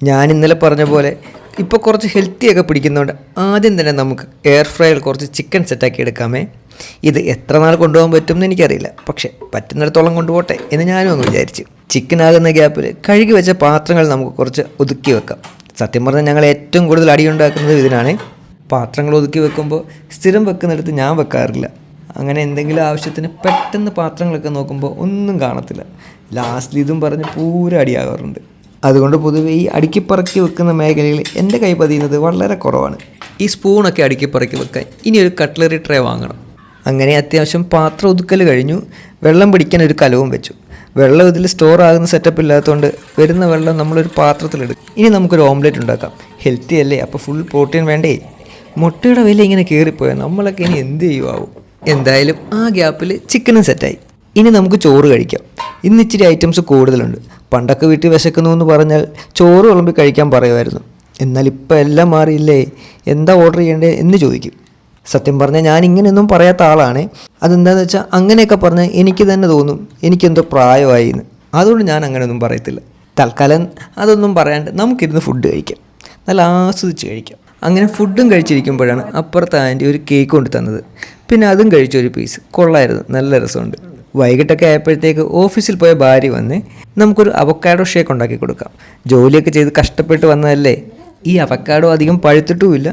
ഞാൻ ഇന്നലെ പറഞ്ഞ പോലെ ഇപ്പോൾ കുറച്ച് ഹെൽത്തിയൊക്കെ പിടിക്കുന്നതുകൊണ്ട് ആദ്യം തന്നെ നമുക്ക് എയർ ഫ്രയറിൽ കുറച്ച് ചിക്കൻ സെറ്റാക്കി എടുക്കാമേ. ഇത് എത്ര നാൾ കൊണ്ടുപോകാൻ പറ്റും എന്ന് എനിക്കറിയില്ല, പക്ഷേ പറ്റുന്നിടത്തോളം കൊണ്ടുപോട്ടെ എന്ന് ഞാനും അങ്ങ് വിചാരിച്ചു. ചിക്കൻ ആകുന്ന ഗ്യാപ്പിൽ കഴുകി വെച്ച പാത്രങ്ങൾ നമുക്ക് കുറച്ച് ഒതുക്കി വെക്കാം. സത്യം പറഞ്ഞാൽ ഞങ്ങൾ ഏറ്റവും കൂടുതൽ അടിയുണ്ടാക്കുന്നത് ഇതിനാണ്. പാത്രങ്ങൾ ഒതുക്കി വെക്കുമ്പോൾ സ്ഥിരം വെക്കുന്നിടത്ത് ഞാൻ വെക്കാറില്ല. അങ്ങനെ എന്തെങ്കിലും ആവശ്യത്തിന് പെട്ടെന്ന് പാത്രങ്ങളൊക്കെ നോക്കുമ്പോൾ ഒന്നും കാണത്തില്ല. ലാസ്റ്റിൽ ഇതും പറഞ്ഞ് പൂരം അടിയാകാറുണ്ട്. അതുകൊണ്ട് പൊതുവെ ഈ അടുക്കിപ്പറക്കി വെക്കുന്ന മേഖലയിൽ എൻ്റെ കൈ പതിയുന്നത് വളരെ കുറവാണ്. ഈ സ്പൂണൊക്കെ അടുക്കിപ്പറക്കി വെക്കാൻ ഇനി ഒരു കട്ട്ലറി ട്രേ വാങ്ങണം. അങ്ങനെ അത്യാവശ്യം പാത്രം ഒതുക്കൽ കഴിഞ്ഞു. വെള്ളം പിടിക്കാൻ ഒരു കലവും വെച്ചു. വെള്ളം ഇതിൽ സ്റ്റോർ ആകുന്ന സെറ്റപ്പ് ഇല്ലാത്തതുകൊണ്ട് വരുന്ന വെള്ളം നമ്മളൊരു പാത്രത്തിലെടുക്കും. ഇനി നമുക്കൊരു ഓംലെറ്റ് ഉണ്ടാക്കാം. ഹെൽത്തി അല്ലേ, അപ്പോൾ ഫുൾ പ്രോട്ടീൻ വേണ്ടേ. മുട്ടയുടെ വില ഇങ്ങനെ കയറിപ്പോയാൽ നമ്മളൊക്കെ ഇനി എന്ത് ചെയ്യുമാവും. എന്തായാലും ആ ഗ്യാപ്പിൽ ചിക്കനും സെറ്റായി. ഇനി നമുക്ക് ചോറ് കഴിക്കാം. ഇന്ന് ഇച്ചിരി ഐറ്റംസ് കൂടുതലുണ്ട്. പണ്ടൊക്കെ വീട്ടിൽ വിശക്കുന്നു എന്ന് പറഞ്ഞാൽ ചോറ് വിളമ്പി കഴിക്കാൻ പറയുമായിരുന്നു. എന്നാൽ ഇപ്പോൾ എല്ലാം മാറിയില്ലേ, എന്താ ഓർഡർ ചെയ്യേണ്ടത് എന്ന് ചോദിക്കും. സത്യം പറഞ്ഞാൽ ഞാൻ ഇങ്ങനെയൊന്നും പറയാത്ത ആളാണ്. അതെന്താണെന്ന് വെച്ചാൽ അങ്ങനെയൊക്കെ പറഞ്ഞാൽ എനിക്ക് തന്നെ തോന്നും എനിക്കെന്തോ പ്രായമായി എന്ന്. അതുകൊണ്ട് ഞാൻ അങ്ങനെയൊന്നും പറയത്തില്ല. തൽക്കാലം അതൊന്നും പറയാണ്ട് നമുക്കിരുന്ന് ഫുഡ് കഴിക്കാം, നല്ല ആസ്വദിച്ച് കഴിക്കാം. അങ്ങനെ ഫുഡും കഴിച്ചിരിക്കുമ്പോഴാണ് അപ്പുറത്തെ ആൻറ്റി ഒരു കേക്ക് കൊണ്ട് തന്നത്. പിന്നെ അതും കഴിച്ചൊരു പീസ് കൊള്ളായിരുന്നു, നല്ല രസമുണ്ട്. വൈകിട്ടൊക്കെ ആയപ്പോഴത്തേക്ക് ഓഫീസിൽ പോയ ഭാര്യ വന്ന് നമുക്കൊരു അവക്കാഡോ ഷേക്ക് ഉണ്ടാക്കി കൊടുക്കാം. ജോലിയൊക്കെ ചെയ്ത് കഷ്ടപ്പെട്ട് വന്നതല്ലേ. ഈ അവക്കാഡോ അധികം പഴുത്തിട്ടുമില്ല.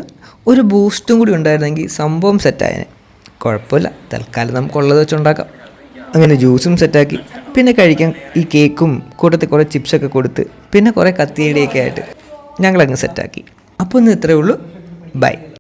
ഒരു ബൂസ്റ്റും കൂടി ഉണ്ടായിരുന്നെങ്കിൽ സംഭവം സെറ്റായനെ. കുഴപ്പമില്ല, തൽക്കാലം നമുക്കുള്ളത് വെച്ചുണ്ടാക്കാം. അങ്ങനെ ജ്യൂസും സെറ്റാക്കി. പിന്നെ കഴിക്കാൻ ഈ കേക്കും കൂട്ടത്തിൽ കുറേ ചിപ്സൊക്കെ കൊടുത്ത് പിന്നെ കുറേ കത്തിയടിയൊക്കെ ആയിട്ട് ഞങ്ങളങ്ങ് സെറ്റാക്കി. അപ്പോൾ ഇന്ന് ഇത്രയേ ഉള്ളൂ. ബൈ.